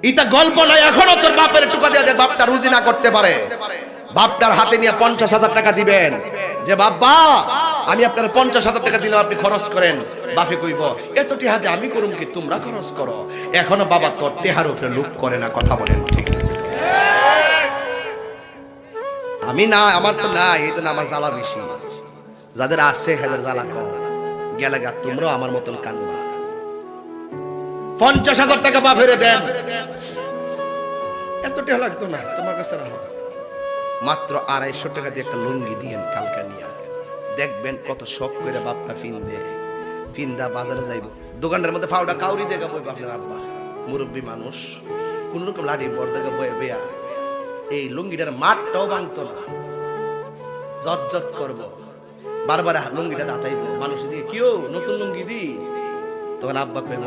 এটা গল্প নয়, এখনো তোর বাপের টুকা দিয়ে যে বাপটা রুজি না করতে পারে, বাপটার হাতে নিয়ে 50,000 টাকা দিবেন যে বাবা আমি আপনার 50,000 টাকা দিলাম, আপনি খরচ করেন। বাপে কইব এত টিহাতে আমি করুম কি, তোমরা খরচ করো। এখনো বাবা তোর টেহার উপরে লুপ করে না, কথা বলেন ঠিক? আমি না, আমার তো না, এই জন্য আমার জ্বালা বেশি। যাদের আছে হেদের জ্বালা কম। গেলে গা তোমরাও আমার মতন কানবা। 50,000 টাকা বাপেরে দেন, এত টেহা লাগতো না তোমার কাছে রাখো। মাত্র 250 টাকা দিয়ে একটা লুঙ্গি দিয়েন কালকা নিয়ে, দেখবেন কত শখ করে বাপটা ফিন্দা বাজারে যাইব। দোকানের মধ্যে ফাউডা কাউরি দেখা বই বাপের আব্বা মুরব্বী মানুষ, কোন রকম লাঠি বর্দাকে বয়ে বেয়া এই লুঙ্গিটার মাঠটাও ভাঙতো না, জট করব, বারবার লুঙ্গিটা দাঁতাইব। মানুষ দিয়ে কেউ নতুন লুঙ্গি দি, তখন আব্বা কইব